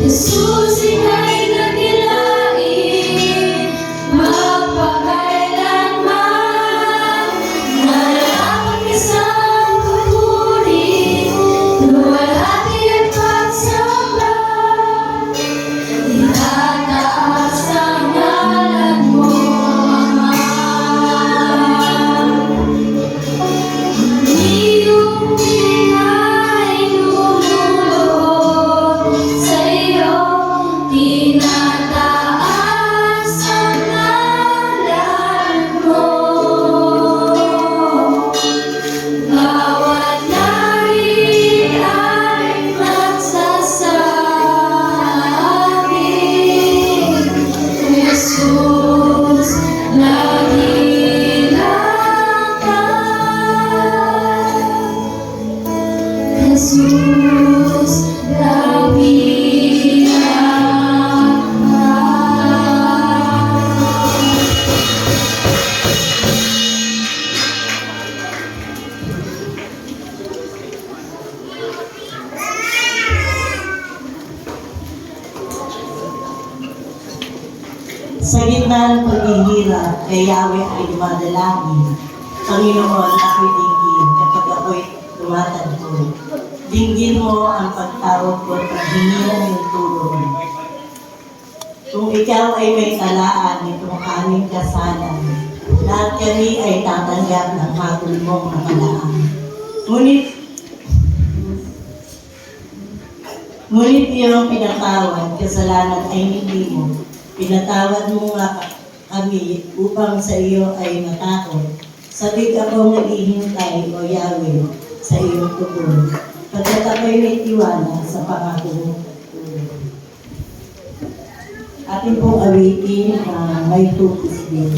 Jesus, ika'y nagilain, magpakailanman. Nalalaman isang pupuri, luwalhati at pagsamba. Itataas ang ngalan mo, Ama. Iyong ingay lumuluhod sa iyo, tinataas ang ngalan mo. Bawat langit ay magsasabi, Jesus, nagilang ka. Jesus, nagilang ka. Sa gitna ng paghihirap, kay Yahweh ay dumadalangin. Panginoon, ako'y dinggin kapag ako'y tumatagpo. Dinggin mo ang pagtawag ko at paghingilan ng tulong. Kung ikaw ay may talaan nitong aming kasalan, lahat kami ay tatanggap ng hatol mong nakalaan. Ngunit iyong pinatawad, kasalanan ay hindi mo. Pinatawad mo nga kami upang sa iyo ay matakot. Sabik akong naghihintay, O Yahweh, sa iyong tugon. Pagkat ako'y may tiwala sa pangako mo. Atin pong awitin ang may tupis din.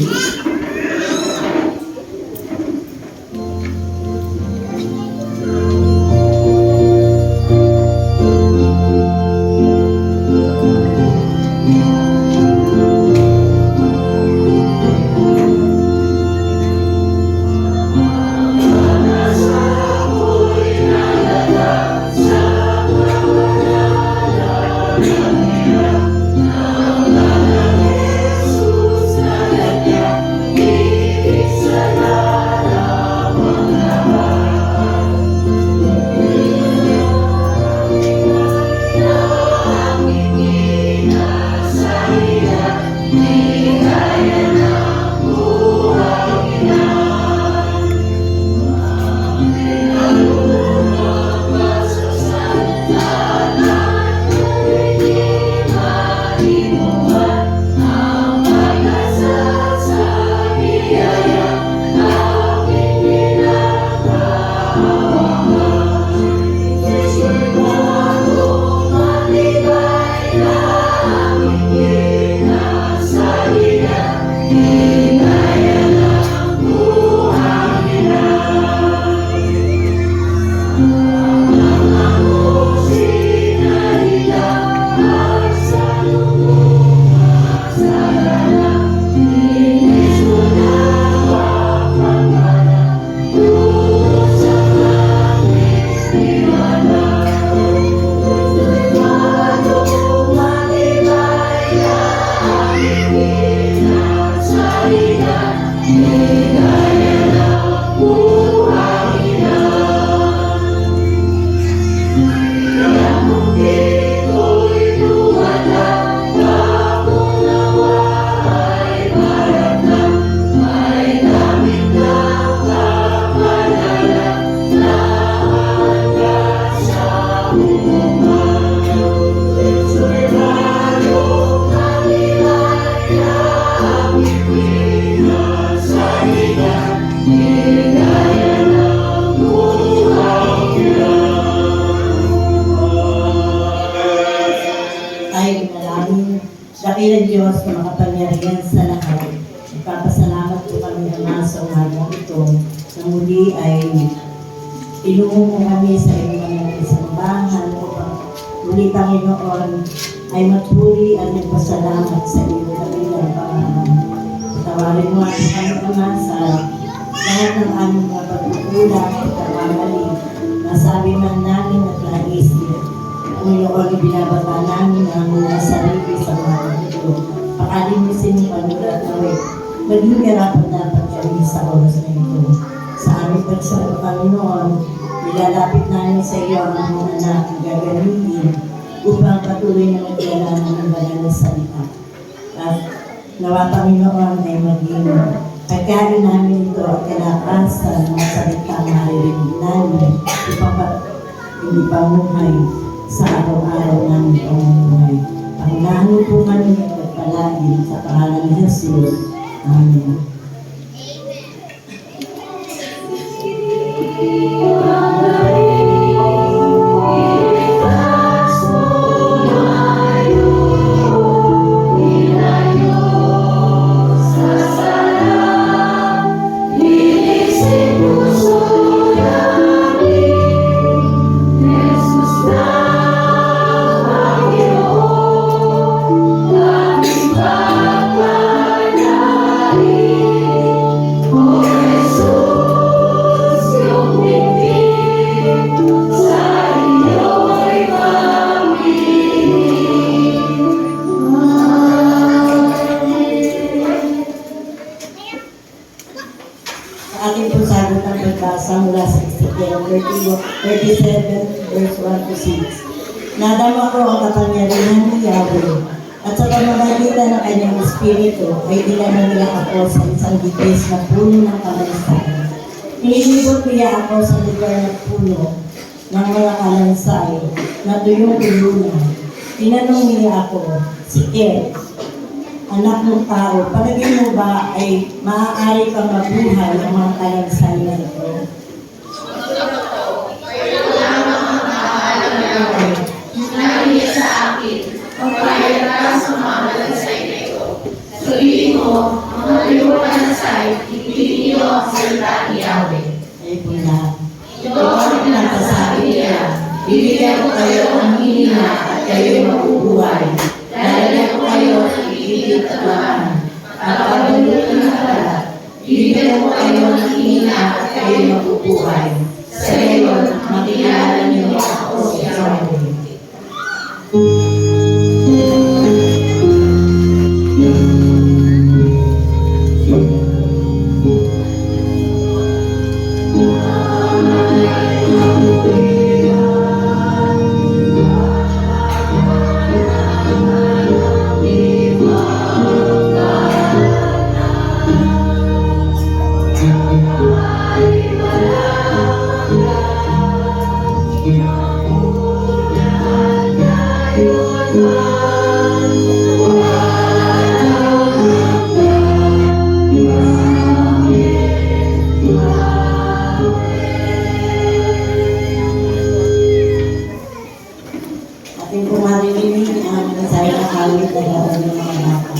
Dakilang Diyos na makapangyarihan sa lahat. Nagpapasalamat po kami naman sa umagang ito na muli ay inumo mo kami sa iyong mga isambahan upang muli, Panginoon, ay matuli at nagpasalamat sa iyong kabilang pangalan. Patawarin mo ang kami naman sa lahat ng aming mga pagkukulang at pagkamali. Nasabi man namin at naisip Panginoon, ibinababa namin ang mga sarili sa mga ito. Pakalinisin mo kami at naway. Maging karapat dapat kami sa oras na ito. Sa aming pagsamo, Panginoon, ilalapit namin sa iyo ang mga anak na gagamitin upang patuloy na magdala ng banal na salita. At nawa, Panginoon, ay maging pagkain namin ito at kalakasan ng salita na maririnig namin hindi pamuhay sa araw-araw namin pamuhay. Pangunahan po kami at palagi sa pangalan ni Jesus. Amen. Ating po sagot ang pagbasa mula sa Ezekiel 37, verse 1 to 6. Nadama ko ang kapangyarihan ni Yahweh, at sa pamamagitan ng kanyang espiritu ay dinala niya ako sa isang gipis na puno ng kalansay. Inilibot niya ako sa lugar ng puno ng mga kalansay na tuyong-tuyungan. Tinanong niya ako, "Sige, anak ng tao, palagay mo ba ay maaari kang mabuhay ang mga kalansay na ito?" Narinig sa akin, pagkaya ka sa mga kalansay na ito. Sabihin mo, mga tuyong kalansay, ibigin niyo ang salita ni Yahweh. Ay po na. Ito ang pinagsasabi niya, bibigyan ko kayo ng hinina at kayo'y mabubuhay. Lalagyan ko kayo ng ibigit at laman. At pagbalutin ng kalat, bibigyan ko kayo ng hinina at kayo'y mabubuhay. Sa ngayon, makilala niyo ako si Yahweh. Ating pumarinig ang mensahe ng awit na gawin ng mga bata.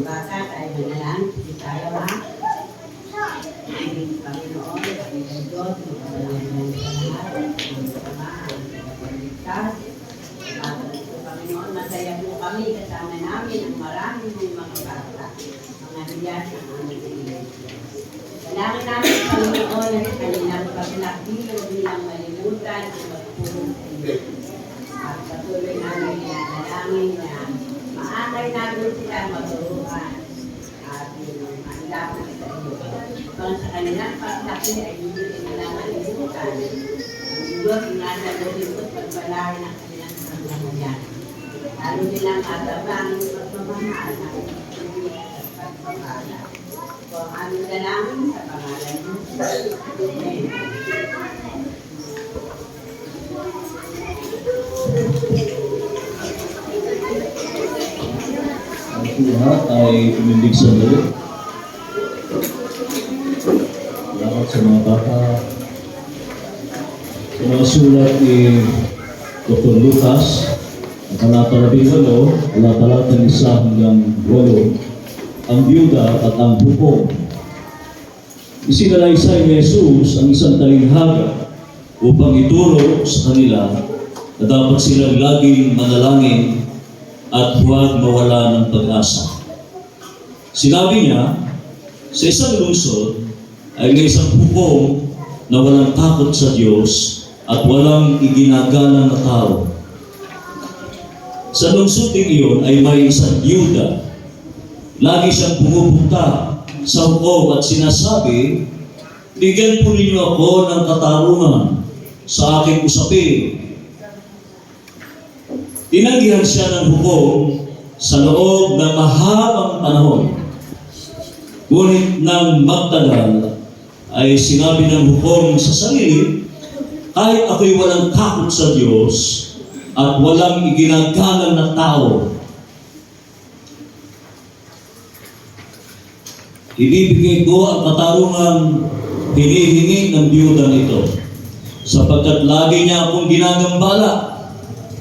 bata tayo manalangin, hindi tayo ha. Aming Panginoon, aming Diyos, magpapalangan sa lahat, ang sama, ang pagligtas. At ito, Panginoon, masaya po kami kasama namin ang maraming mga bata, mga hiyas ng aming iglesia. Dalangin namin, Panginoon, at kanilang paglabilog nilang malimutan ang magpulong sa iyo. At patuloy namin dalangin na maakay namin sila maturuan at yung manlapit sa iyo. Kung sa kanilang paglaki ay hindi nila malimutan, ang Diyos ingasa doon at pagpalain ang kanilang paglamuyan. Lalo nilang matabang pagmamahal ng pagpapit at pagpapala. So, ang aming dalangin sa pangalan mo. Amen. Ang lahat ay tumindig sa dali. Salamat sa mga bata. Sa mga sulat ni Dr. Lucas, ang talata 18, talata 1 hanggang 8, ang byuda at ang bukong. Isinalaysay ni Jesus ang isang talinghaga upang ituro sa kanila na dapat silang laging manalangin at huwag mawala ng pag-asa. Sinabi niya, sa isang lungsod ay may isang bukong na walang takot sa Diyos at walang iginagalang na tao. Sa lungsod din iyon ay may isang byuda. Lagi siyang pumupunta sa hukom at sinasabi, bigyan po ninyo ako ng katarungan sa aking usapin. Tinanggihan siya ng hukom sa loob ng mahabang panahon. Ngunit nang magtagal, ay sinabi ng hukom sa sarili, kahit ako'y walang takot sa Diyos at walang iginagalang na tao, ibibigay ko ang katarungang hinihingi ng biyuda nito, sapagkat lagi niya akong ginagambala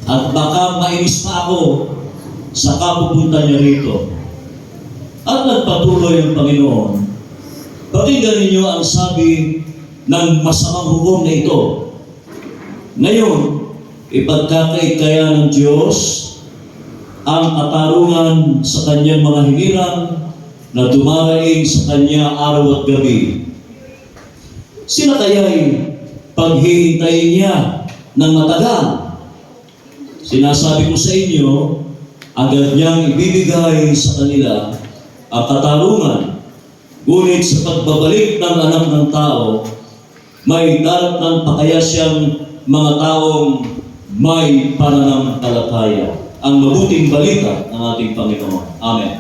at baka mainis pa ako sa kapupunta niya rito. At nagpatuloy ang Panginoon, pakinggan ninyo ang sabi ng masamang hukom na ito. Ngayon, ipagkakaikaya ng Diyos ang katarungan sa kanyang mga hinirang na dumaraing sa kanya araw at gabi. Sila kaya'y paghihintayin niya ng matagal. Sinasabi ko sa inyo, agad niyang ibibigay sa kanila ang katarungan. Ngunit sa pagbabalik ng anak ng tao, may darating pa kaya siyang mga taong may pananampalataya. Ang mabuting balita ng ating Panginoon. Amen.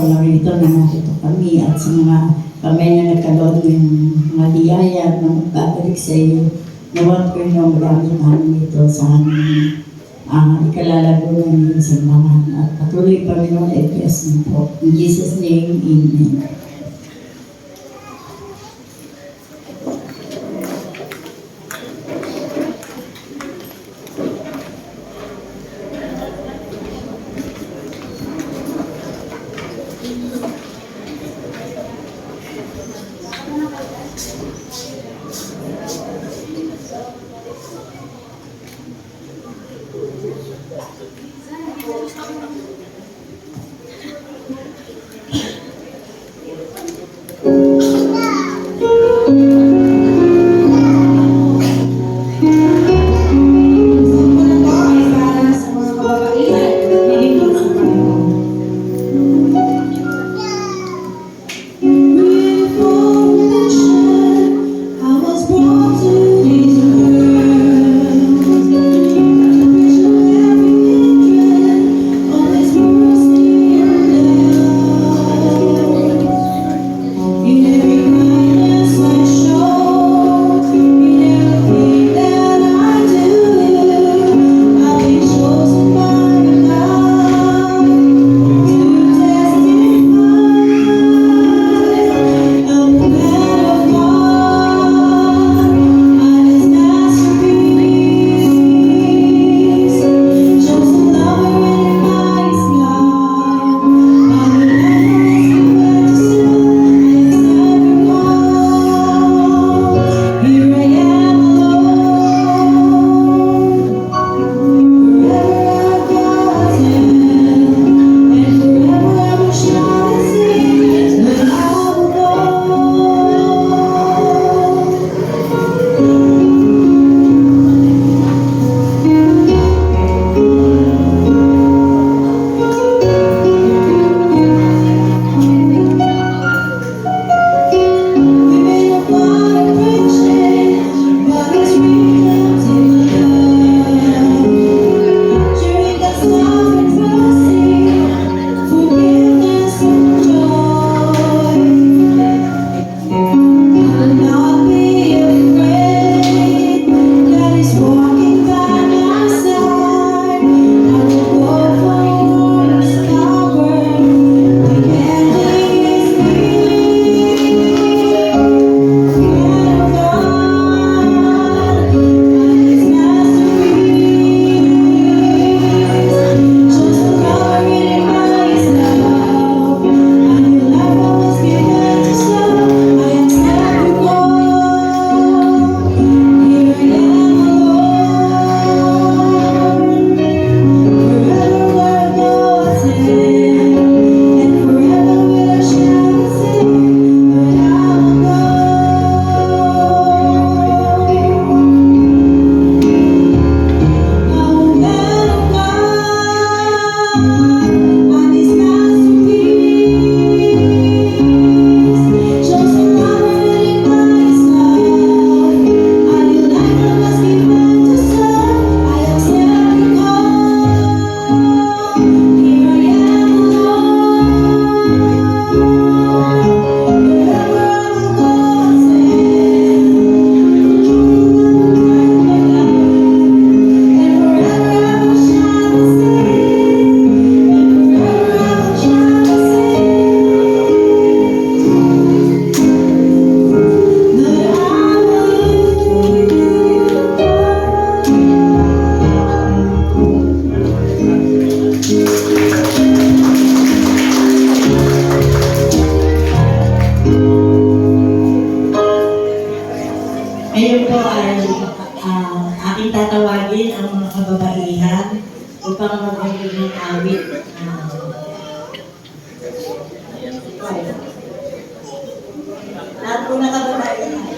pangalan ito na nakito kami at sa mga kami na nagkaroon ng mga biyaya na magbabalik sa iyo. Nawag ko yung maraming namin ito sa aming ikalalago ng iyong samahan at patuloy Panginoon ay bless mo po. In Jesus' name, Amen. aking tatawagin ang mga kababaihan upang mag-awit ng awit. Lahat po na kababaihan.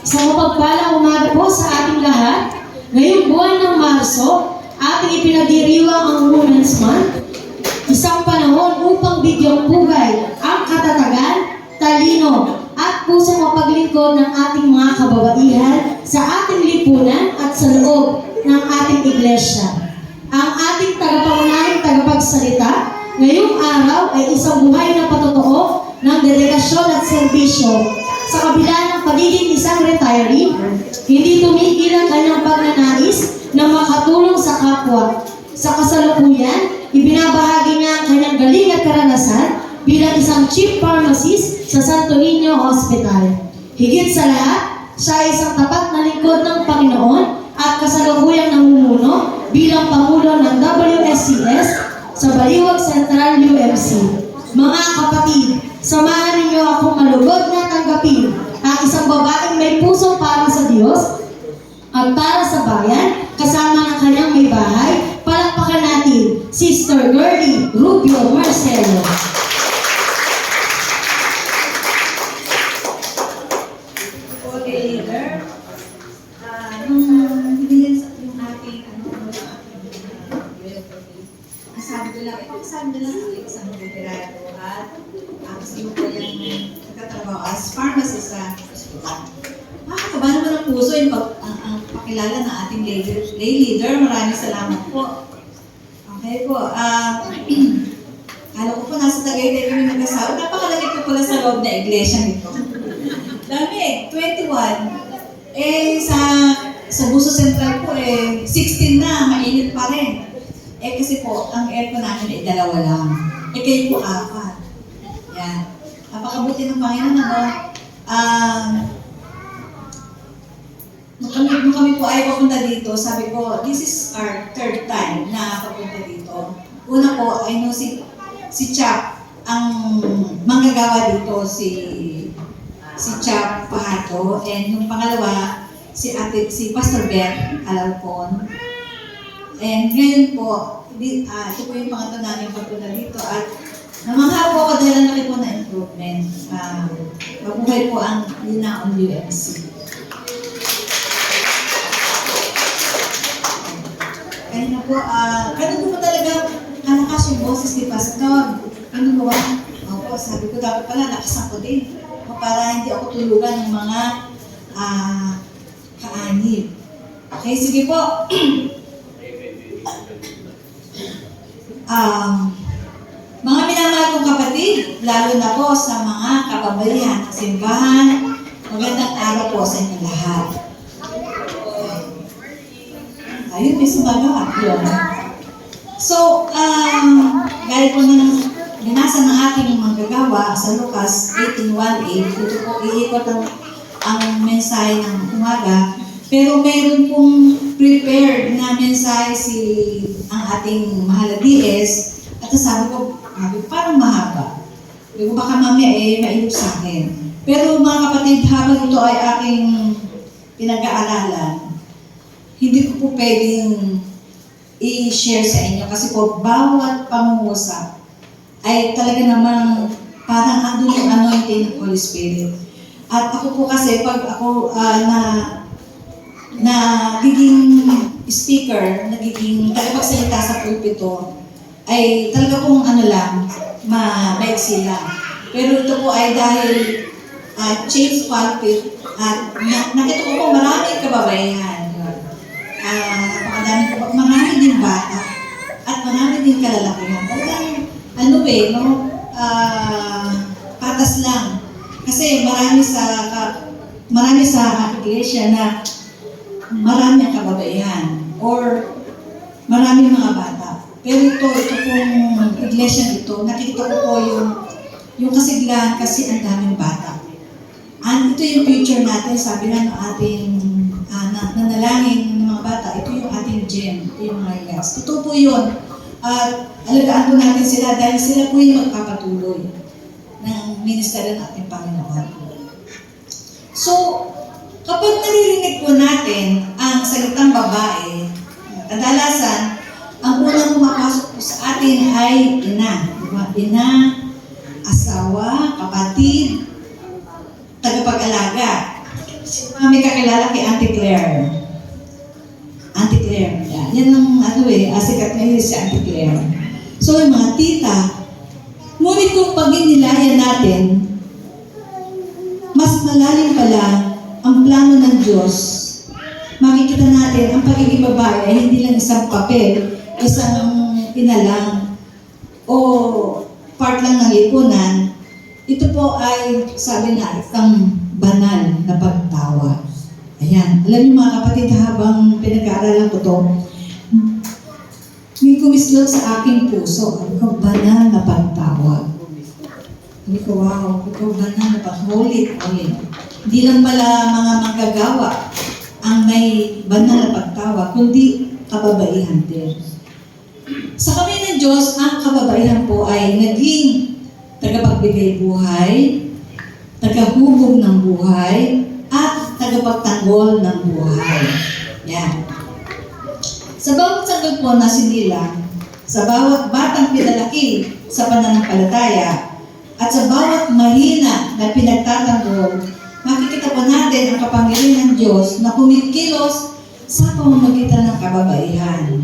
Isang mapagpalang umaga po sa ating lahat. Ngayong buwan ng Marso, ating ipinagdiriwang ang Women's Month. Isang panahon upang bigyang buhay ang katatagan, talino, at pusong mapaglingkod paglilingkod ng ating mga kababaihan sa ating lipunan at sa loob ng ating iglesia. Ang ating tagapangunahing tagapagsalita ngayong araw ay isang buhay na patotoo ng dedikasyon at serbisyo. Sa kabila ng pagiging isang retiree, hindi tumigil ang kanyang pagnanais na makatulong sa kapwa. Sa kasalukuyan, ibinabahagi niya ang kanyang galing at karanasan bilang isang chief pharmacist sa Santo Niño Hospital. Higit sa lahat, siya ay isang tapat na lingkod ng Panginoon at kasalukuyang namumuno bilang Pangulo ng WSCS sa Baliwag Central UMC. Mga kapatid, samahan ninyo akong malugod na tanggapin ang isang babaeng may puso para sa Diyos at para sa bayan, kasama ng kanyang may bahay. Palakpakan natin, Sister Girlie Rubio Marcelo. Okay, leader. Nung binigyan sa yung ating sabi ko lang sa isang veterano at gusto ko yung nagtatrabaho as pharmacist sa hospital. Nakakaba naman ang puso yung pakilala ng ating lay leader. Maraming salamat po. Okay po. Kala ko po nasa Tagaytay kami nag-asawa. Napakalaki po pala sa loob na iglesia nito. Dami, 21. Sa Buso Central po 16 na, mainit pa rin. Kasi po, ang aircon namin ay 2 lang. Kayo po 4. Yan. Napakabuti ng Panginoon, nung kami po ay papunta dito, sabi ko, this is our 3rd time na papunta dito. Una po, ay si Chap, ang manggagawa dito, si Chap Pahato, and yung pangalawa, si Pastor Beth Alalpon. And ngayon po, ito po yung pangatlo namin pagpunta dito at namangha po ako dahil laki po na improvement. Mabuhay po ang Linaon UMC. Kanina po, ganun po talaga kalakas yung boses ni Pastor. Ano po ba? Opo, sabi ko dapat pala lakasan ko din. Para hindi ako tulugan ng mga kaanib. Okay, sige po. Mga minamahal kong kapatid, lalo na po sa mga kababaihan ng simbahan, magandang araw po sa inyo lahat. Ayun, may sumaga. So, gaya po ng binasa ng ating manggagawa sa Lucas 18:18, ito po iikot ang mensahe ng umaga. Pero mayroon pong prepared na mensahe ang ating mahal na DS at sabi ko, parang mahaba. Sabi ko, baka mamaya mailog sa akin. Pero mga kapatid, habang ito ay aking pinag-aaralan, hindi ko po pwedeng i-share sa inyo kasi po bawat pangungusap ay talaga namang parang andun yung anointing ng Holy Spirit. At ako po kasi, pag ako nagiging speaker, nagiging tagapagsalita sa pulpito, ay talaga pong maiksi lang. Pero ito po ay dahil change pulpit at nakita ko po maraming kababaihan. Marami din bata at marami din kalalakihan. Talagang patas lang. Kasi marami sa iglesia na marami ang kababaihan or marami mga bata. Pero ito pong iglesia ito, nakikita ko po yung kasiglahan kasi ang daming bata. And ito yung future natin, sabi nga ng ating nanalangin ng mga bata, ito yung ating gem, ito yung mga yes. Ito po yun. At alagaan po natin sila dahil sila po yung magpapatuloy ng ministeryo ng ating Panginoon. So, kapag naririnig po natin ang salitang babae, kadalasan, ang unang pumapasok po sa atin ay ina. Ina, asawa, kapatid, tagapag-alaga. May kakilala kay Auntie Claire. Auntie Claire. Yan ang sikat ngayon si Auntie Claire. So yung mga tita, ngunit kung pag-inilayan natin, mas mas malalim pala ang plano ng Diyos, makikita natin ang pagiging babae ay hindi lang isang papel, isang inalang, o part lang ng lipunan. Ito po ay, sabi na, isang banal na pagtawa. Ayan. Alam niyo mga kapatid, habang pinag-aaralan ko to, may kumislot sa aking puso. Sabi ko, banal na pagtawa. Sabi ko, wow, ikaw banal na pag-holy. Hindi lang pala mga manggagawa ang may banal na pagtawa, kundi kababaihan din. Sa kamay ng Diyos, ang kababaihan po ay naging tagapagbigay buhay, tagahubog ng buhay, at tagapagtanggol ng buhay. Yan. Sa bawat sagot po na sinilang, sa bawat batang pinalaki sa pananampalataya, at sa bawat mahina na pinagtatanggol, makikita po natin ang kapangyarihan ng Diyos na kumikilos sa pamamagitan ng kababaihan.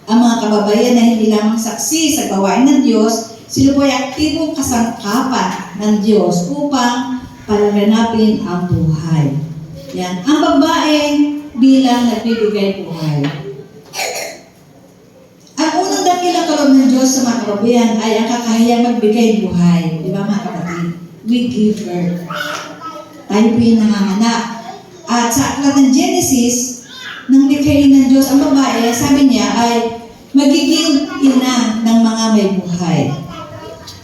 Ang mga kababaihan na hindi lamang saksi sa gawain ng Diyos, sila po ay aktibong kasangkapan ng Diyos upang palaganapin ang buhay. Yan. Ang babae bilang nagbibigay buhay. Ang unang dakilang kaloob ng Diyos sa mga kababaihan ay ang kakahiyang magbigay buhay. Di ba mga kapatid? We give birth. Tayo po yung nanganganak. At sa aklat ng Genesis, nang likhain ng Diyos ang babae, sabi niya ay magiging ina ng mga may buhay.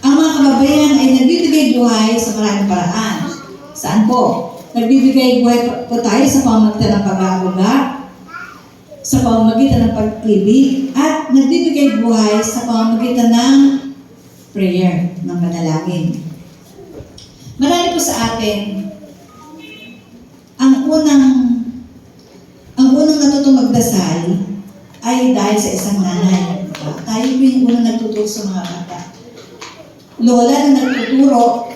Ang mga kababaihan ay nagbibigay buhay sa maraming paraan. Saan po? Nagbibigay buhay po tayo sa pamamagitan ng pag-aaruga, sa pamamagitan ng pag-ibig, at nagbibigay buhay sa pamamagitan ng prayer, ng panalangin. Marami po sa atin, ang unang natutong magdasal ay dahil sa isang nanay. Tayo po yung unang nagtuturo sa mga bata. Lola na nagtuturo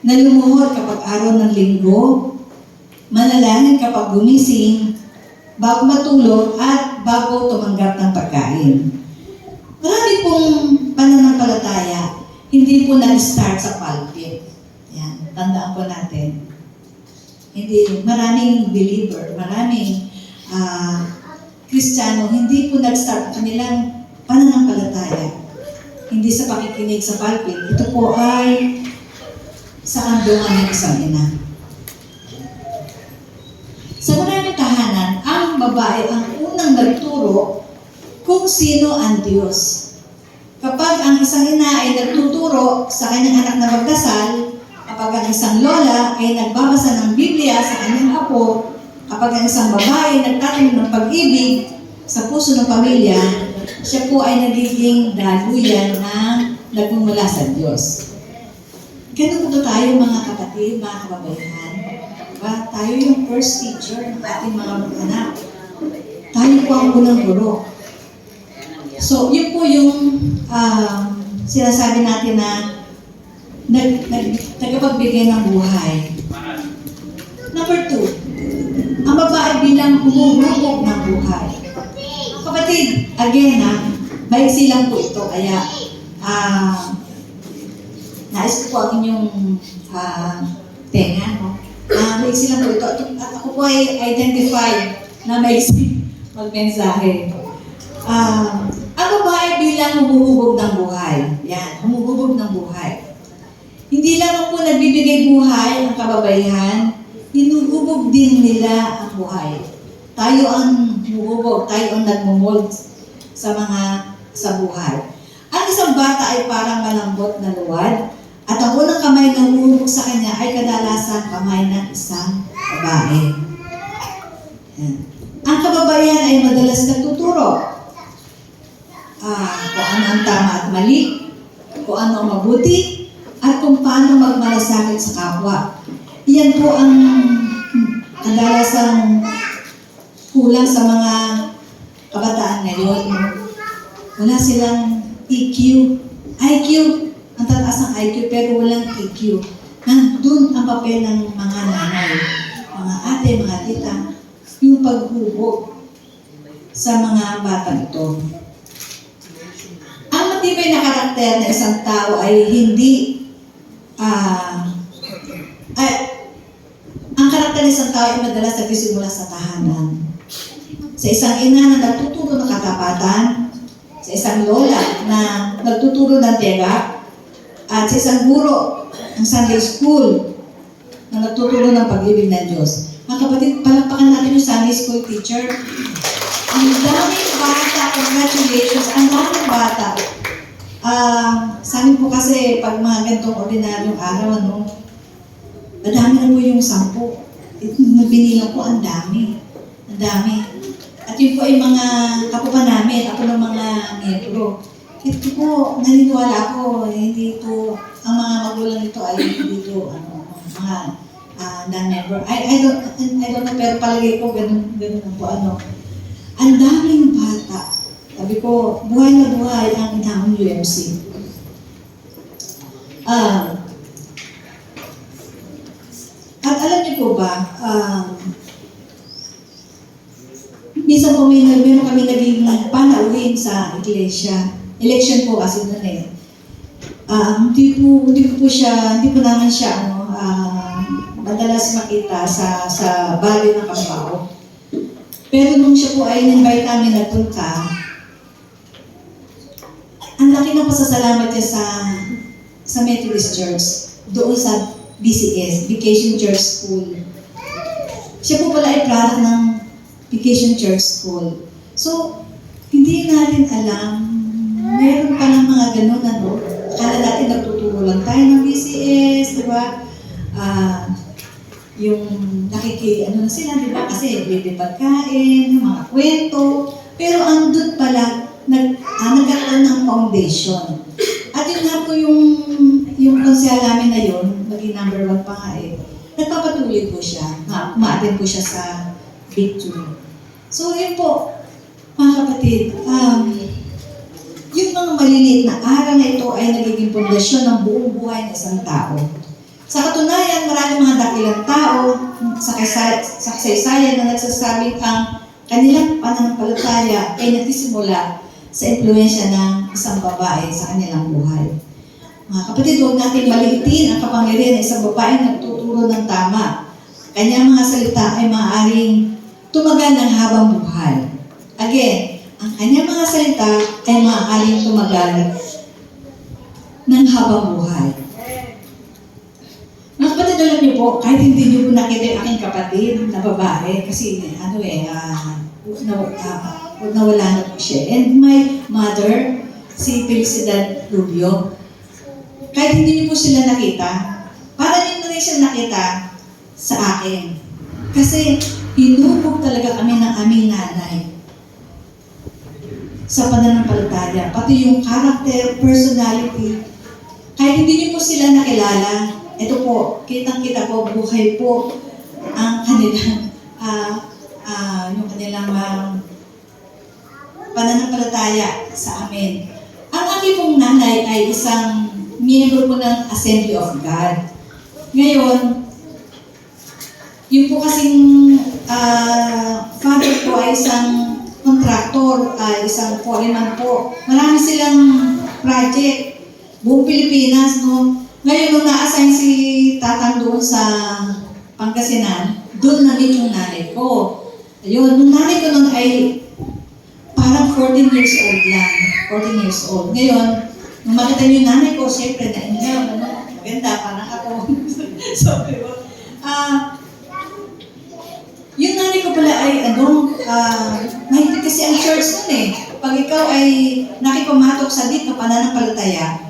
na lumuhod kapag araw ng linggo, manalangin kapag gumising, bago matulog, at bago tumanggap ng pagkain. Marami pong pananampalataya, hindi po nag-start sa pulpit. Yan, tandaan po natin. Hindi, maraming believer, maraming Kristiyano, hindi po nag-start kanilang pananampalataya. Hindi sa pakikinig sa pulpit. Ito po ay sa kandungan ng isang ina. Sa maraming tahanan, ang babae ang unang nagturo kung sino ang Diyos. Kapag ang isang ina ay nagtuturo sa kanyang anak na magdasal, kapag ang isang lola ay nagbabasa ng Biblia sa kanyang apo, kapag ang isang babae nagtatanim ng pag-ibig sa puso ng pamilya, siya po ay nagiging daluyan na nagmumula sa Diyos. Ganun po tayo mga kapatid, mga kababaihan. Diba? Tayo yung first teacher ng ating mga anak. Tayo po ang unang guro. So, yun po yung sinasabi natin na tagapagbigay ng buhay. Number 2, ang babae bilang humubog ng buhay. Kapatid, again maiksi lang po ito, kaya nais ko po ang inyong tenga, no? Maiksi lang po ito. At ako po ay identified na maiksi magmensahe. Ang babae bilang humuhubog ng buhay. Yan, humuhubog ng buhay. Hindi lang po nagbibigay buhay ang kababaihan, hinuhubog din nila ang buhay. Tayo ang humuhubog, tayo ang nagmumold sa buhay. Ang isang bata ay parang malambot na luwad, at ang unang kamay na humuhubog sa kanya ay kadalasan kamay ng isang babae. Yan. Ang kababaihan ay madalas nagtuturo kung ano ang tama at mali, kung ano ang mabuti, at kung paano magmalasakit sa kapwa. Iyan po ang kadalasang kulang sa mga kabataan ngayon. Wala silang EQ, IQ, ang tataas ng IQ pero walang EQ. Nandun ang papel ng mga nanay, mga ate, mga tita, yung paghubog sa mga batang ito. Ang matibay na karakter ng isang tao ay hindi tao ay madalas nagsisimula sa tahanan. Sa isang ina na nagtuturo ng katapatan, sa isang lola na nagtuturo ng tiyaga, at sa isang guro ng Sunday School na nagtuturo ng pag-ibig ng Diyos. Mga kapatid, palakpakan natin yung Sunday School teacher. Ang daming bata, congratulations, ang daming bata. Sa amin po kasi, pag mga ganitong ordinaryong araw, madami na po yung 10. Nabinilang po, ang dami. Ang dami. At yun po ay mga kapupa namin, ako ng mga miyembro. Ito po, naniniwala ako, hindi ito, ang mga magulang nito ay hindi ito, mga non-member. I don't know, pero palagay ko, ganun po, Ang daming bata. Sabi ko, buhay na buhay ang inahang UMC. At alam niyo po ba, minsan po meron kami naging panauhin sa iglesia. Election po kasi nun eh. Hindi po naman siya madalas makita sa baryo ng Kambao. Pero nung siya po ay in-invite namin nagpunta, ang laki ng pasasalamat niya sa Methodist Church, doon sa BCS, Vacation Church School. Siya po pala ay product ng Vacation Church School. So, hindi natin alam, meron pa ng mga ganun, Akala natin nagtuturo lang tayo ng BCS, di ba? Yung na sila, di ba? Kasi libre pagkain, mga kwento. Pero andun pala, nagkaroon ng foundation. At yun nga po yung konsehal namin na yun, maging number 1 pa nga eh, nagpapatuloy po siya, umaatin po siya sa victory. So yun po, mga kapatid, yung mga maliliit na aral na ito ay nagiging pundasyon ng buong buhay ng isang tao. Sa katunayan, maraming mga dakilang tao sa kasaysayan na nagsasabing ang kanilang pananampalataya ay nagsisimula sa impluensya ng isang babae sa kanilang buhay. Mga kapatid, huwag natin maliitin ang kapangyarihan ng isang babae na nagtuturo ng tama. Kanyang mga salita ay maaaring tumagal ng habang buhay. Again, ang kanyang mga salita ay maaaring tumagal ng habang buhay. Mga kapatid, alam niyo po, kahit hindi niyo po nakita yung aking kapatid na babae, kasi nawala na po siya. And my mother, si Felicidad Rubio, kahit hindi niyo po sila nakita, parang yun na rin siya nakita sa akin. Kasi hinubog talaga kami ng aming nanay sa pananampalataya. Pati yung character, personality. Kahit hindi niyo po sila nakilala, ito po, kitang-kita po, buhay po ang kanilang, yung kanilang pananampalataya sa amin. Ang aking pong nanay ay isang miyembro po ng Assembly of God. Ngayon, yung po kasing father ko ay isang contractor, isang foreman po. Marami silang project, buong Pilipinas, no? Ngayon, nung na-assign si tatang doon sa Pangasinan, doon na din yung nanay ko. Ayun, nung nanay ko nun ay parang 14 years old lang. 14 years old. Ngayon, nung makita niyo yung nanay ko, siyempre na-enjoy, maganda, parang ako. So, yung nanay ko pala ay, mahigpit kasi ang church nun eh. Pag ikaw ay nakipumatok sa dito pananampalataya,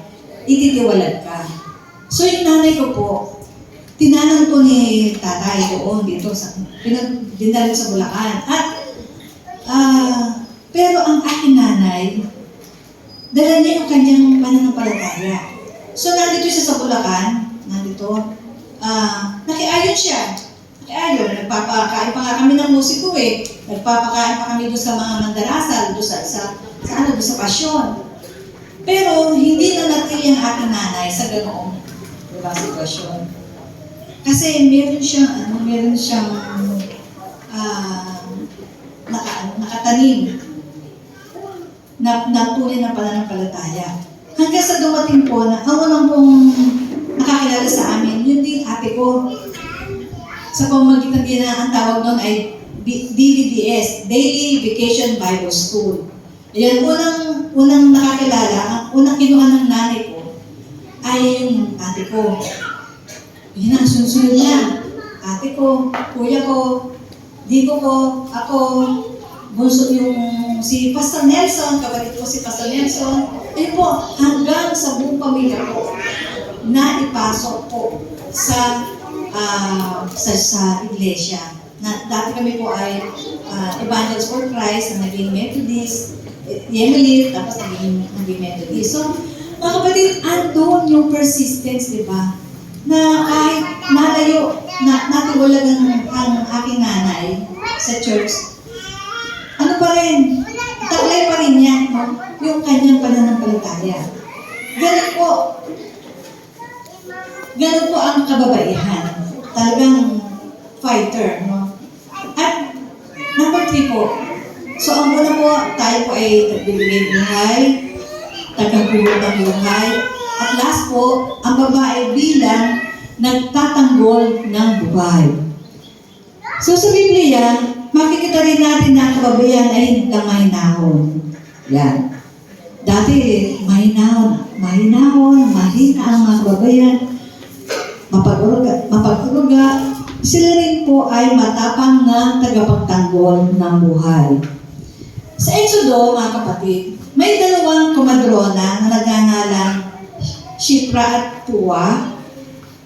ititiwalag ka. So yung nanay ko po, tinanan po ni tatay doon dito, dinala sa Bulacan. At, pero ang aking nanay, dala niya yung kanyang pananampalataya. So nandito siya sa Bulacan, nakiayon siya. Nakiayon, nagpapakain pa nga kami ng musiko eh. Nagpapakain pa kami doon sa mga mandarasal, doon doon sa pasyon. Pero hindi na natili ang aking nanay sa ganoong sitwasyon. Kasi meron siyang nakatanim na tunay na pananampalataya. Hanggang sa dumating po na ang unang pong nakakilala sa amin, yun din ate ko. sa pamamagitan din na ang tawag doon ay DVBS, Daily Vacation Bible School. Ayan, unang nakakilala, ang unang kinuha ng nanay ko ay yung ate ko. Yun ang sunod na. Ate ko, kuya ko, dito ko, ako, bunso yung si Pastor Nelson, kapatid ko si Pastor Nelson. Ayun po, hanggang sa buong pamilya ko na ipasok ko sa iglesia. Na, dati kami po ay Evangelists for Christ, na naging Methodist, Yemelit, tapos naging Methodist. So, mga kapatid, andun yung persistence, di ba? Na kahit nalayo, natiwalagan ang aking nanay sa church, ano pa rin, taglay pa rin niya, no? Yung kanyang pananampalataya. Ganun po ang kababaihan. Talagang fighter, no? At number 3 po, so ang una po, tayo po ay nagbibigay buhay, tagagulong ng buhay, at last po, ang babae bilang nagtatanggol ng buhay. So sa Biblia, makikita rin natin na ang kababaihan ay hindi lang mahinahon. Yan. Dati, mahinahon, mahina ang mga kababaihan, mapag-uruga, sila rin po ay matapang na tagapagtanggol ng buhay. Sa Exodo, mga kapatid, may dalawang komadrona na nagngangalang Shipra at Pua.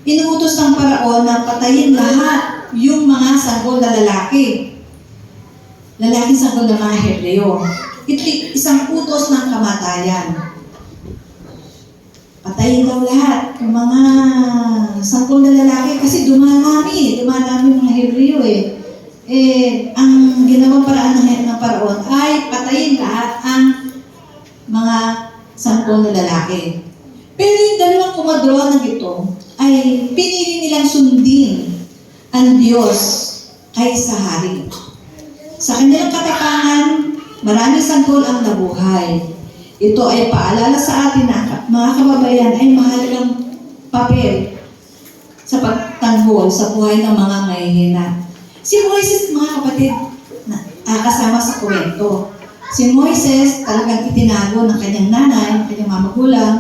Inuutos ng Paraon na patayin lahat yung mga sanggol na lalaki. Lalaking sanggol ng mga Hebreo. Ito isang utos ng kamatayan. Patayin daw lahat yung mga sanggol na lalaki kasi dumadami mga Hebreo ang ginawang paraan ng Paraon ay patayin lahat ang mga sanggol na lalaki. Pero yung dalawang komadronang ito ay pinili nilang sundin ang Diyos kaysa hari. Sa kanilang katapangan, maraming sanggol ang nabuhay. Ito ay paalala sa atin na mga kababayan ay mahalagang papel sa pagtanggol sa buhay ng mga mahihina. Si Moises, mga kapatid, kasama sa kwento. Si Moises talagang itinago ng kanyang nanay, ng kanyang mamagulang.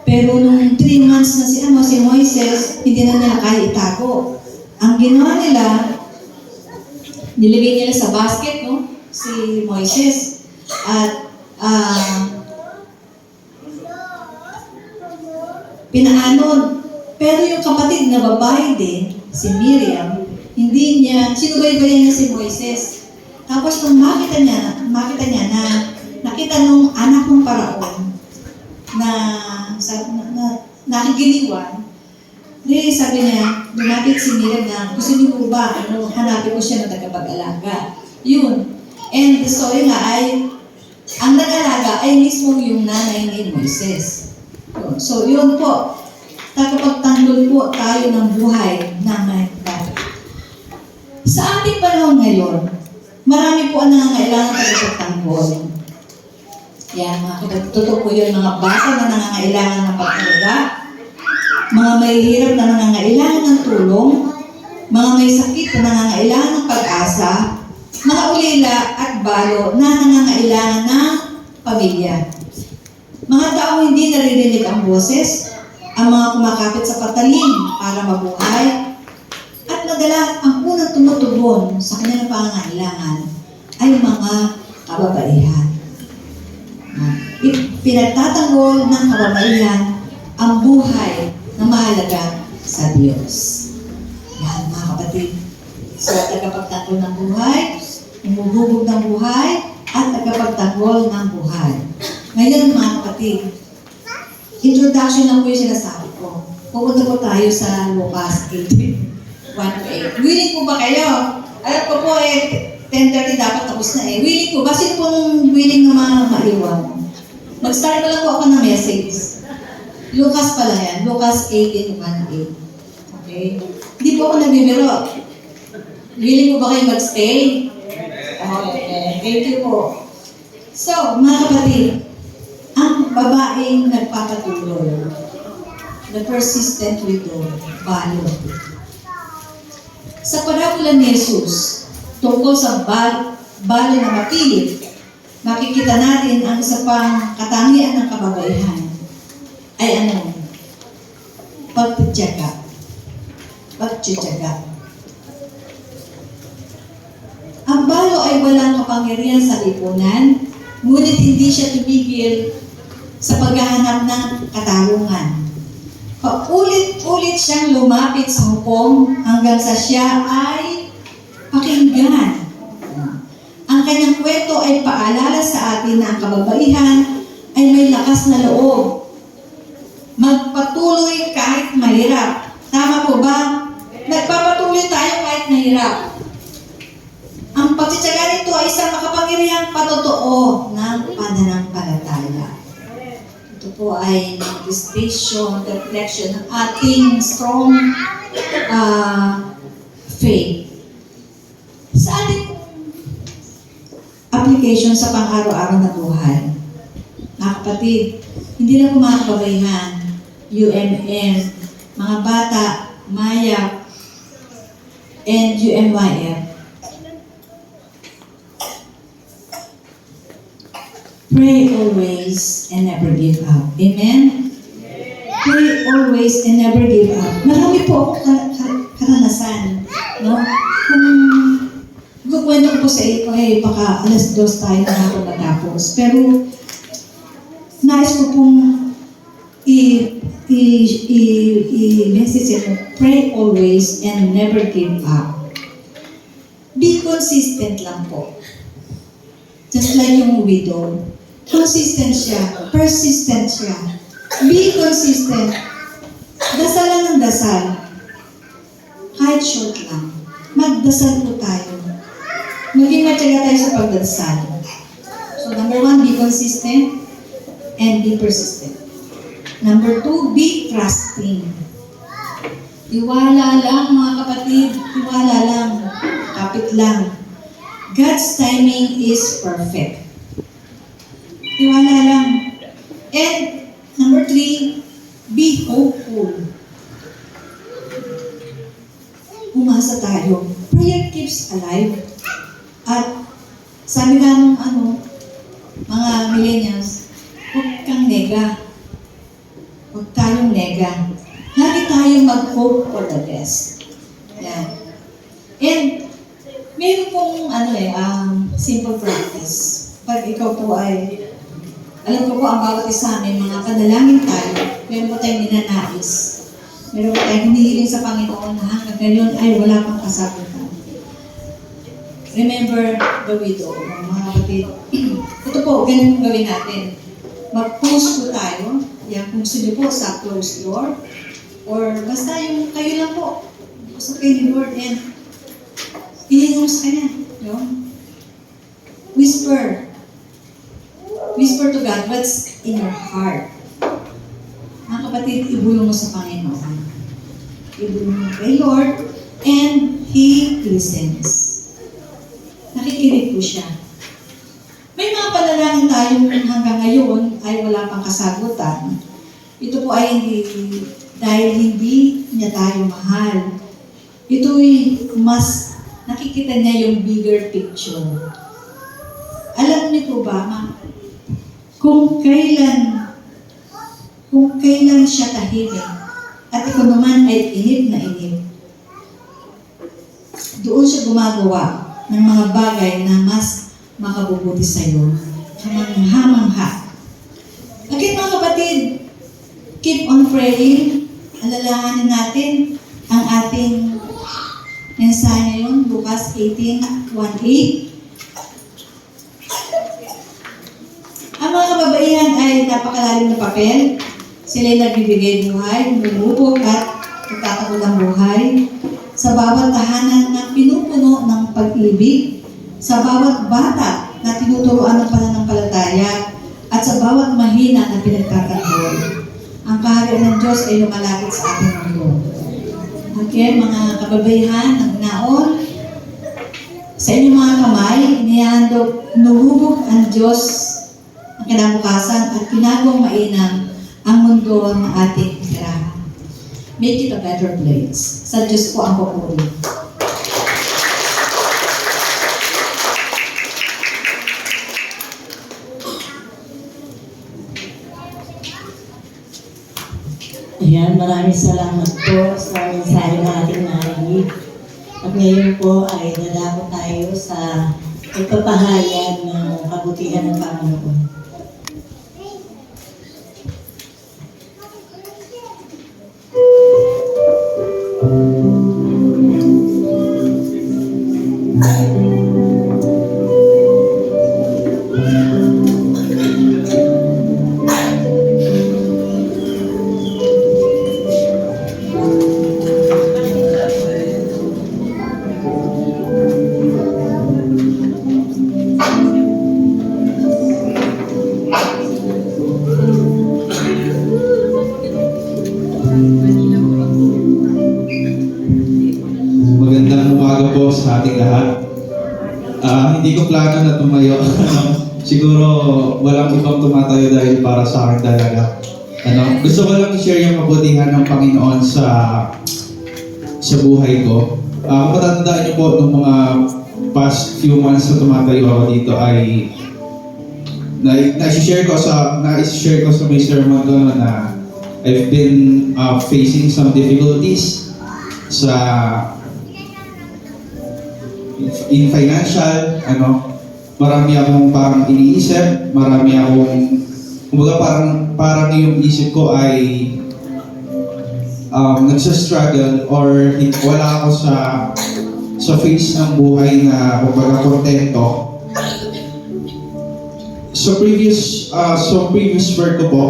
Pero nung 3 months na si Moises, hindi na nila kaya itago. Ang ginawa nila, nilagay nila sa basket, no? Si Moises. At pinaanod. Pero yung kapatid na babae din, si Miriam, hindi niya, sinubaybayan niya si Moises. Tapos nung makita niya na nakita nung anak ng Paraon na nakikiliwan, sabi niya, lumapit si Miriam na, gusto niyo po ba, hanapin ko siya na tagapag-alaga. Yun. And the story nga ay, ang nag-alaga ay mismo yung nanay ni Moises. So yun po, tagapagtanggol po tayo ng buhay ng mahigpit. Sa ating panahon ngayon, marami po ang nangangailangan tagapagtanggol. Yan, mga kapatid, totoo po yun, mga bata na nangangailangan ng pag-alaga, mga mahihirap na nangangailangan ng tulong, mga may sakit na nangangailangan ng pag-asa, mga ulila at balo na nangangailangan ng pamilya. Mga taong hindi naririnig ang boses, ang mga kumakapit sa patalim para mabuhay, at madalas ang unang tumutubon sa kanilang pangangailangan ay mga kababaihan. Pinagtatanggol ng kababaihan ang buhay na mahalaga sa Diyos. Yan, mga kapatid. So, tagapagtanggol ng buhay, umububog ng buhay, at tagapagtanggol ng buhay. Ngayon, mga kapatid, introduction lang po yung sinasabi ko. Pupunta po tayo sa Lucas 8:1-8. Willing po ba kayo? Alam ko po 10:30 dapat tapos na Willing po ba? Sino pong willing na maiwan? Mag-start na lang po ako ng message. Lucas pala yan. Lucas 8:1-8. Okay? Hindi po ako nabibiro. Willing po ba kayo mag-stay? Okay. Thank you po. So, mga kapatid, ang babaeng nagpapatuloy, the persistent widow, balo. Sa parabola ni Jesus, tungkol sa bali na mapili, makikita natin ang isa pang katangian ng kababaihan ay ano? Pagtitiyaga. Pagtitiyaga. Ang balo ay walang kapangyarihan sa lipunan, ngunit hindi siya tumigil sa paghahanap ng katarungan. Paulit-ulit siyang lumapit sa hukom hanggang sa siya ay pakinggan. Ang kanyang kwento ay paalala sa atin na ang kababaihan ay may lakas na loob. Magpatuloy kahit mahirap. Tama po ba? Nagpapatuloy tayo kahit mahirap. Ang pagtitiyaga nito ay isang makapangyarihang patotoo ng pananampalataya. Ito po ay manifestation, reflection ng ating strong faith. Sa ating application sa pang-araw-araw na buhay, mga kapatid, hindi lang po mga kababaihan, UMM, mga bata, MAYAP, and UMYF. Pray always and never give up. Amen? Pray always and never give up. Marami po akong karanasan. No? Kung kwento ko po sa iyo, baka alas 2 tayo na ako natapos. Pero, nais ko pong i-message mo, pray always and never give up. Be consistent lang po. Just like yung widow. Consistent siya. Persistent siya. Be consistent. Dasal lang ng dasal. Kahit short lang. Magdasal po tayo. Maging matyaga tayo sa pagdasal. So, number 1, be consistent and be persistent. Number 2, be trusting. Tiwala lang, mga kapatid. Tiwala lang. Kapit lang. God's timing is perfect. Tiwala lang. And number 3, be hopeful. Umasa tayo. Prayer keeps alive. At sabi nga nung mga millennials, huwag kang nega. Huwag tayong nega. Lagi tayong mag-hope for the best. Yan. And meron pong simple practice. Pag ikaw po ay, alam ko po ang bawat isa, may mga panalangin tayo, meron po tayong ninanais. Meron po tayong hinihiling sa Panginoon na hanggang ngayon ay wala pang kasagutan. Remember the widow, mga kapatid. Ito po, ganun po gawin natin. Mag-post po tayo. Yan, kung gusto niyo po sa closed door. Or basta yung kayo lang po. Gusto kayo ni Lord and hihingong sa Kanya. Whisper. Whisper to God what's in your heart. Mga kapatid, ibulong mo sa Panginoon. Ibulong mo kay Lord and He listens. Nakikinig po siya. May mga panalangin tayong hanggang ngayon ay wala pang kasagutan. Ito po ay dahil hindi niya tayo mahal. Ito'y mas nakikita niya yung bigger picture. Alam niyo po ba, kung kailan siya tahimik at ikaw naman ay inip na inip, doon siya gumagawa ng mga bagay na mas makabubuti sa iyo. Kamangha-mangha. Okay, mga kapatid, keep on praying. Alalahanin natin ang ating mensahe ngayon, Lucas 18:1-8. Ang mga kababaihan ay napakalalim na papel. Sila'y nagbibigay buhay, lumulubog at nagtatakot ng buhay. Sa bawat tahanan na pinupuno ng pag-ibig, sa bawat bata na tinuturuan ng pananampalataya, at sa bawat mahina na pinagtatanggol. Ang kaharian ng Diyos ay lumalapit sa ating mundo. Okay, mga kababaihan, ng naon, sa inyong mga kamay, inihandog, nulubog ang Diyos ang kinabukasan at pinagawang mainam ang mundo ng ating tirahan. Make it a better place. Sa Diyos po ang papuri. Yan, maraming salamat po sa mensahe na ating narinig. At ngayon po ay dadako tayo sa ipapahayag ng kabutihan ng Panginoon. Magandang umaga po sa ating lahat. Hindi ko plano na tumayo. Siguro walang ibang tumatayo dahil para sa akin talaga. Gusto ko lang i-share yung kabutihan ng Panginoon sa buhay ko. Kung matatandaan niyo po nung mga past few months na tumatayo ako dito ay na-share ko sa may sermon ko na I've been facing some difficulties in financial, marami akong parang iniisip, marami akong, kumbaga parang yung isip ko ay nagsa-struggle or wala ako sa phase ng buhay na kumbaga kontento. So previous work ko po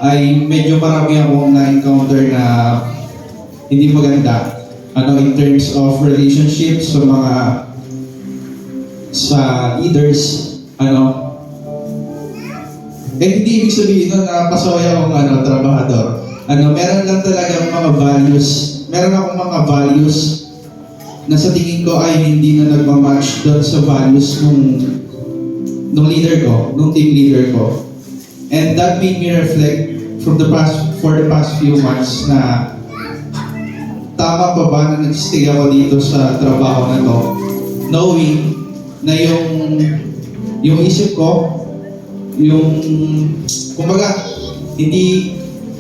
ay medyo marami akong na-encounter na hindi maganda. In terms of relationships sa leaders, hindi ibig sabihin nun na pasaway akong trabahador. Meron lang talagang mga values. Meron akong mga values na sa tingin ko ay hindi na nagmamatch doon sa values nung leader ko, nung team leader ko. And that made me reflect for the past few months na tama pa ba na nag-stay ako dito sa trabaho na to, knowing na yung isip ko, kumbaga, hindi,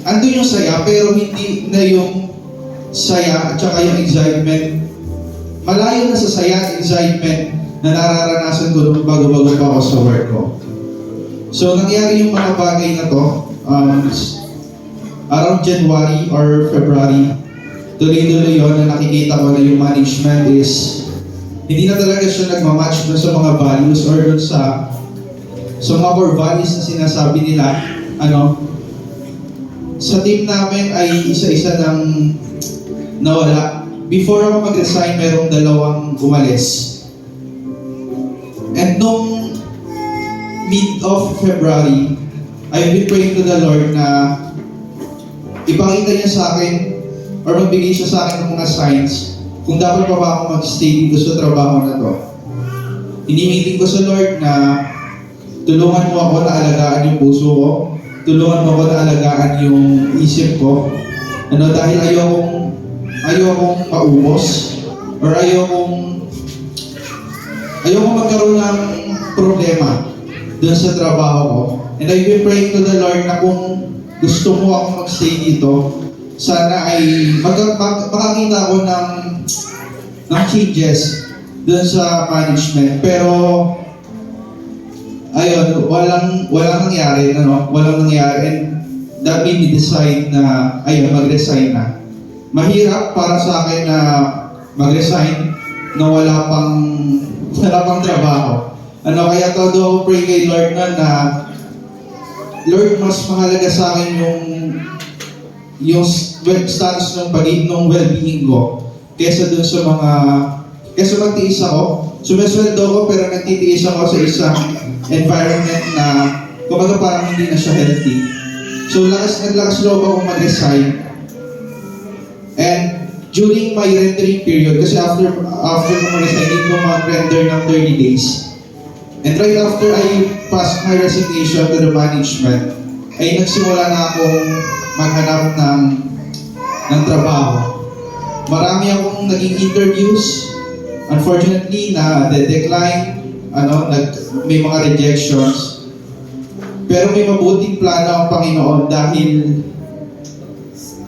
andun yung saya, pero hindi na yung saya at saka yung excitement. Malayo na sa saya at excitement na nararanasan ko nung bago-bago pa ako sa work ko. So, nangyari yung mga bagay na to, around January or February, tuloy-tuloy yun na nakikita ko na yung management is hindi na talaga siya nagmamatch dun sa mga values or dun sa mga core values na sinasabi nila. Sa team namin ay isa-isa nang nawala. Before ako mag-resign, merong 2 umalis. And nung mid of February, I've been praying to the Lord na ipakita niya sa akin or magbigay siya sa akin ng mga signs kung dapat pa ba ako mag-stay dito sa trabaho na to. Hinihiling ko sa Lord na tulungan mo ako na alagaan yung puso ko, tulungan mo ako na alagaan yung isip ko, dahil ayokong maubos or ayokong magkaroon ng problema dun sa trabaho ko. And I've been praying to the Lord na kung gusto mo ako mag-stay dito, sana ay makakita ko ng changes dun sa management. Pero ayun, walang nangyari, walang nangyari, and that made me decide na ayun, mag-resign na. Mahirap para sa akin na mag-resign na wala pang trabaho. Kaya todo ako pray kay Lord na Lord, mas mahalaga sa akin yung status ng well-being ko kesa dun sa kesa magtiis ako. Sumisweldo ko pero nagtitiis ako sa isang environment na kumbaga parang hindi na siya healthy. So naglakas loob ako mag-resign. And during my rendering period, kasi after ko mag-resign, hindi ko mag-render ng 30 days. And right after I passed my resignation to the management, ay nagsimula na akong maghanap ng trabaho. Marami akong naging interviews. Unfortunately, na-decline, may mga rejections. Pero may mabuting plano ang Panginoon dahil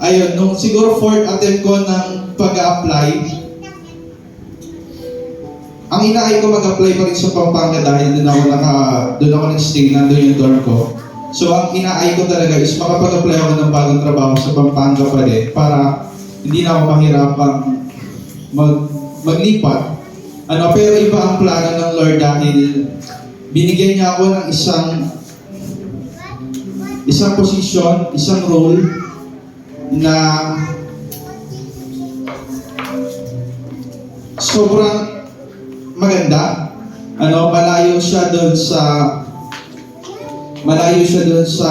ayun, nung siguro fourth attempt ko ng pag-apply, ang inaay ko mag-apply pa rin sa Pampanga dahil doon ako nag-stay, nandun yung dorm ko. So ang inaay ko talaga is makapag-apply ako ng bagong trabaho sa Pampanga pa rin para hindi na ako mahirapang maglipat. Pero iba ang plano ng Lord dahil binigyan niya ako ng isang posisyon, isang role na sobrang maganda. Malayo siya doon sa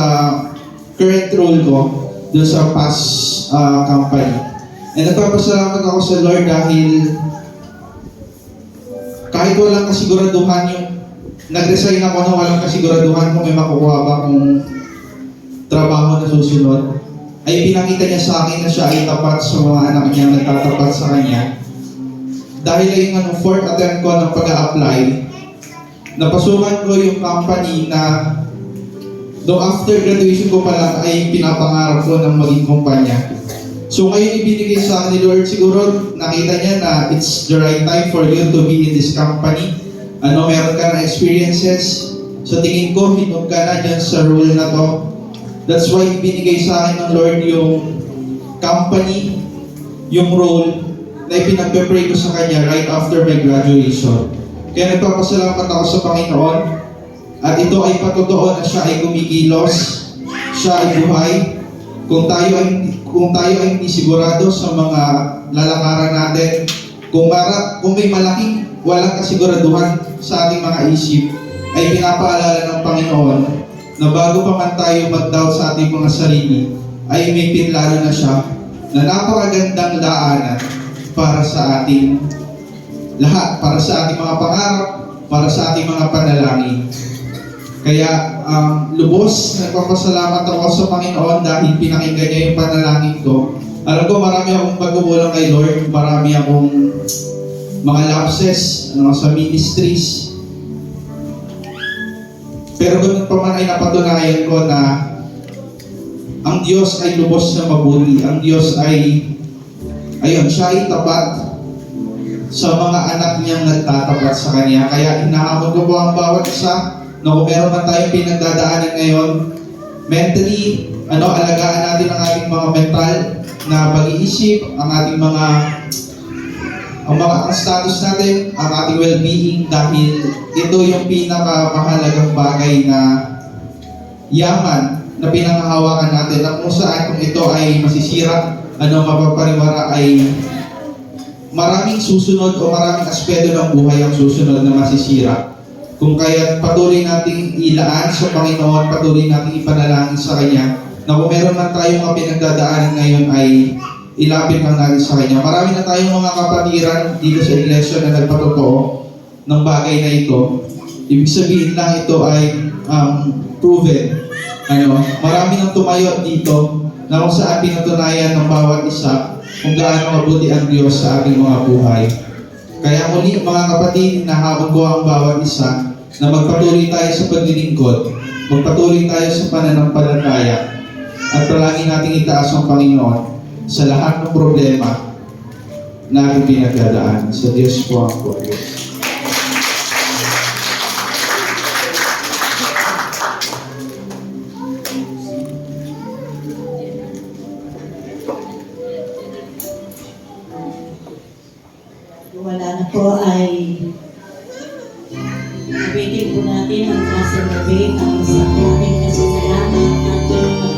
current role ko doon sa past company. And nagpapasalamat ako sa Lord dahil kahit walang kasiguraduhan yung nag-resign ako na walang kasiguraduhan kung may makukuha ba akong trabaho na susunod, ay pinakita niya sa akin na siya ay tapat sa mga anak niya, nagtatapat sa kanya. Dahil ay fourth attempt ko ng pag-a-apply, napasukan ko yung company na after graduation ko pa lang ay pinapangarap ko ng maging kumpanya. So ngayon ibinigay sa akin ni Lord, siguro nakita niya na it's the right time for you to be in this company. Meron ka na experiences. So tingin ko, hinog ka na dyan sa role na to. That's why ibinigay sa akin ng Lord yung company, yung role na ipinagpe-pray ko sa Kanya right after my graduation. Kaya nagpapasalamat ako sa Panginoon at ito ay patotoo na siya ay kumikilos, siya ay buhay. Kung tayo ay hindi sigurado sa mga lalakaran natin, kung may walang kasiguraduhan sa ating mga isip, ay pinapaalala ng Panginoon na bago pa man tayo mag-doubt sa ating mga sarili, ay may pinlano na siya na napakagandang daanan para sa ating lahat, para sa ating mga pangarap, para sa ating mga panalangin. Kaya lubos nagpapasalamat ako sa Panginoon dahil pinakinggan niya yung panalangin ko. Alam ko marami akong pagkukulang kay Lord, marami akong mga lapses sa ministries. Pero ganun pa man ay napatunayan ko na ang Diyos ay lubos na mabuti. Ang Diyos ay siya ay tapat sa mga anak niyang nagtatapat sa Kanya. Kaya hinahamon ko po ang bawat isa na kung meron man tayong pinagdadaanan ngayon, mentally, alagaan natin ang ating mga mental na pag-iisip, ang ating ang status natin, ang ating well-being, dahil ito yung pinakamahalagang bagay na yaman na pinangahawakan natin, na kung saan kung ito ay masisira, mapapariwara ay maraming susunod o maraming aspeto ng buhay ang susunod na masisira. Kung kaya patuloy nating ilaan sa Panginoon, patuloy nating ipanalangin sa Kanya, na kung meron man tayong mga pinagdadaanan ngayon ay ilapit lang natin sa Kanya. Marami na tayong mga kapatiran dito sa iglesia na nagpatotoo ng bagay na ito. Ibig sabihin lang ito ay proven. Marami nang tumayo dito na kung saan pinatunayan ng bawat isa kung gaano mabuti ang Diyos sa ating mga buhay. Kaya muli mga kapatid, nahabol ko ang bawat isa na magpatuloy tayo sa paglilingkod, magpatuloy tayo sa pananampalataya, at palagi nating itaas ang Panginoon sa lahat ng problema na ating pinagdadaan. Sa Diyos po ang puri. Wala na po ay abitin po natin ang klaseng gabi ang sa ating kasalanan at magdamag.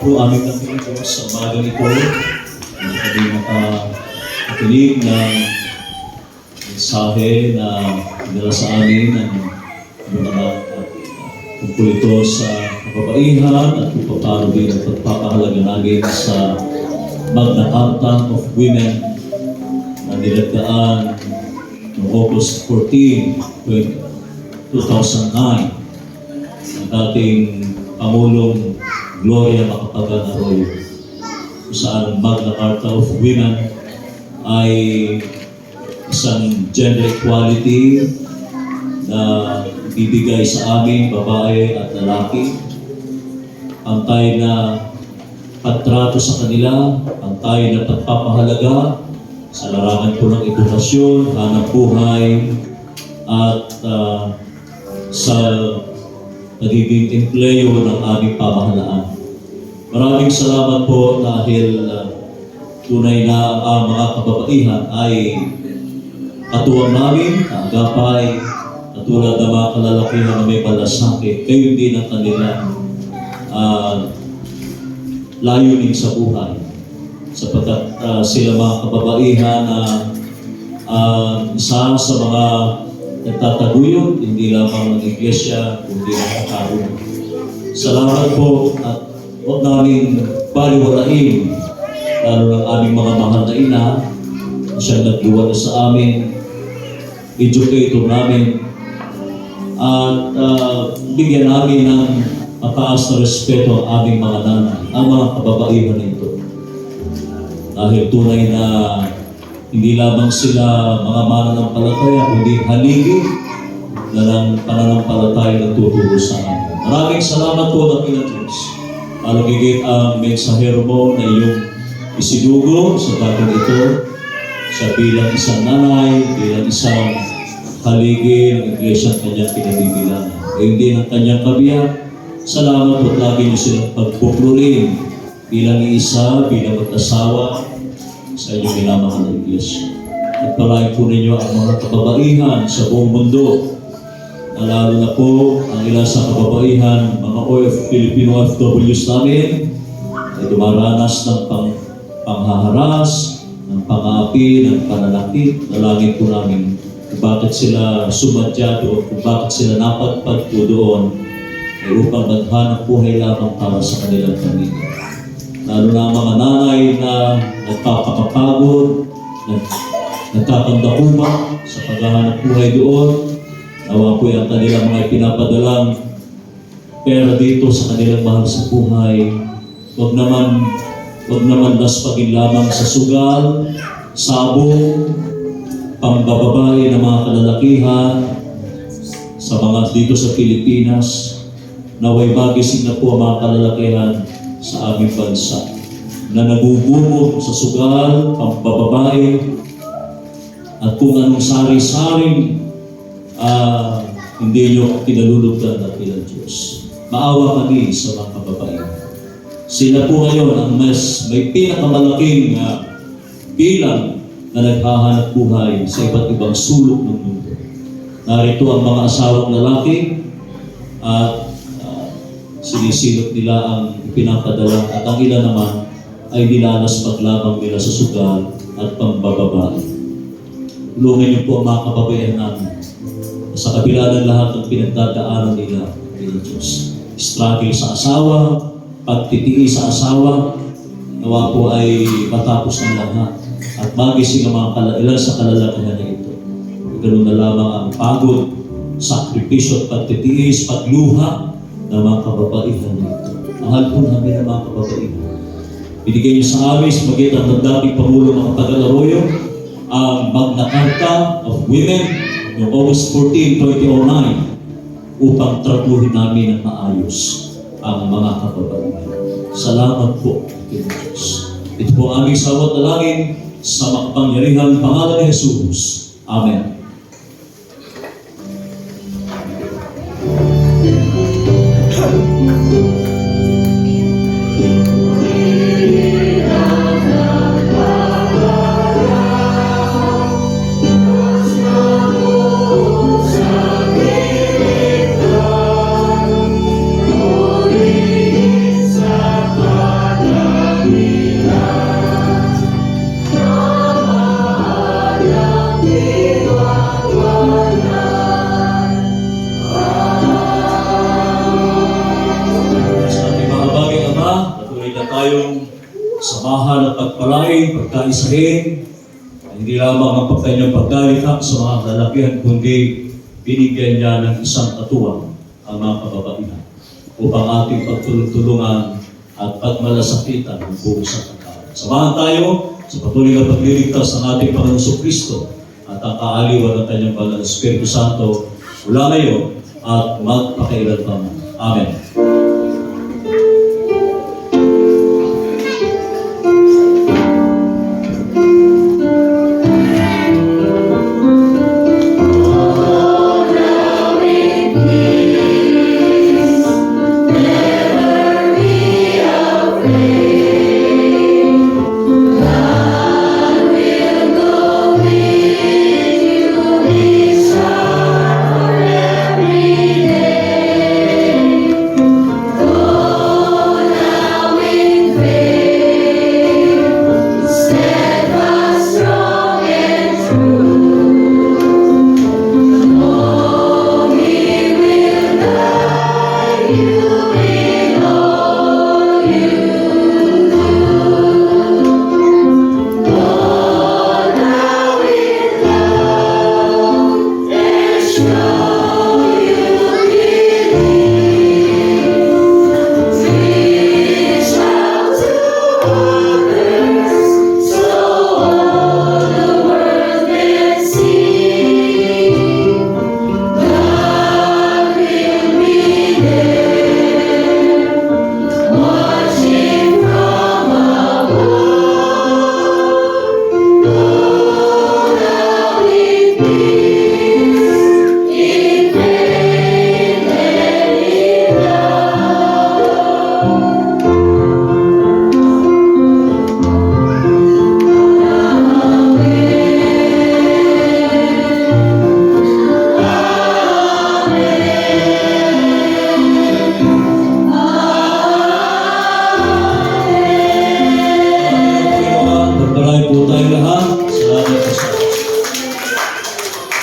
po aming nakinig sa umagang ito. Hindi kami makakinig ng mensahe na pinala sa amin ng mga tungkol ito sa kababaihan at kung paano din ang pagpapahalaga namin sa Magna Carta of Women na nilagdaan noong August 14, 2009 ng dating Pangulong Gloria Macapagal Arroyo, kung saan ang Magna Carta of Women ay isang gender equality na bibigay sa amin, babae at lalaki, pantay na pagtrato sa kanila, pantay na pagpapahalaga sa larangan po ng edukasyon, hanap buhay, at sa nagiging empleyo ng aming pamahalaan. Maraming salamat po dahil tunay na ang mga kababaihan ay katuwang namin, kaagapay, katulad ng mga kalalakihan na may malasakit, kayo din ang kanilang layunin sa buhay. Sapagkat sila mga kababaihan na isa sa mga nagtataguyod, hindi lamang ng iglesia, kundi ng katarungan. Salamat po at huwag namin baliwalain, lalo ng aming mga mahal na ina, siyang nagluwala sa amin, educator namin, at bigyan namin ng mataas na respeto ang aming mga nanay, ang mga kababaihan na ito. Dahil tunay na hindi lamang sila mga mananampalataya, kundi haligi na ng pananampalataya na tuturo sa amin. Maraming salamat po ng ilang Diyos. Alagigit ang mensahero mo na iyong isinugo sa bagong ito, siya bilang isang nanay, bilang isang haligi ng iglesia ang kanyang pinabibilangan. Ngayon din ang kanyang kabiyak, salamat po at lagi niyo silang pagpupulin bilang isa, bilang mag-asawa sa inyong minamahal na iglesia. At palain po ninyo ang mga kababaihan sa buong mundo, na lalo na po ang ilan sa kababaihan, mga Filipino OFWs namin, ay dumaranas ng panghaharas, ng pang-aapi, ng pananakit. Nalangin po namin kung bakit sila sumadya doon, kung bakit sila napadpad po doon, ay upang maghanap buhay lamang para sa kanilang pamilya. Lalo na ang mga nanay na nagpapakapagod, nagkakandakuma sa paghahanap buhay doon. Nawa po ang kanilang mga pinapadalang pera dito sa kanilang mahal sa buhay. Huwag naman laspagin lamang sa sugal, sabong, pambababae ng mga kalalakihan sa mga dito sa Pilipinas. Naway magising na po ang mga kalalakihan sa aming bansa na nagugumot sa sugal, pambababae, at kung anong sari-saring hindi nyo kinalulugdan at bilang Diyos. Maawa kami sa mga kababaihan. Sila po ngayon ang may pinakamalaking bilang na naghahanap buhay sa iba't ibang sulok ng mundo. Narito ang mga asawang lalaki at sinisilot nila ang ipinapadala at ang ilan naman ay nilalas paglabang nila sa sugal at pambababae. Tulungan niyo po ang mga kababaihan namin sa kabila ng lahat ng pinagdadaanan nila ng Diyos. Struggle sa asawa, pagtitiis sa asawa, nawa po ay matapos ng lahat at magising ang mga ilan sa kalalakihan na ito. Ganun na lamang ang pagod, sakripisyo at pagtitiis, pagluha ng mga kababaihan na ito. Mahal po namin ang mga kababaihan. Binigay niyo sa amin sa magitan ng dating Pangulo Macapagal Arroyo ang Magna Carta of Women noong August 14, 2009 upang tratuhin namin ng maayos ang mga kababaihan. Salamat po, Diyos. Ito po ang aming sawat na langin sa makapangyarihang pangalan ni Jesus. Amen. Sa tayong samahan at pagpalain, pagkaisahin, hindi lamang ang kanyang pagdalikha sa mga lalakihan, kundi binigyan niya ng isang katuwang ang mga kababaihan upang ating pagtulong-tulungan at pagmalasakitan ng buong sanlibutan. Samahan tayo sa patuloy na pagliligtas ng ating Panginoong Kristo at ang kaaliwan ng kanyang banal na Espiritu Santo mula ngayon at magpakailanman. Amen.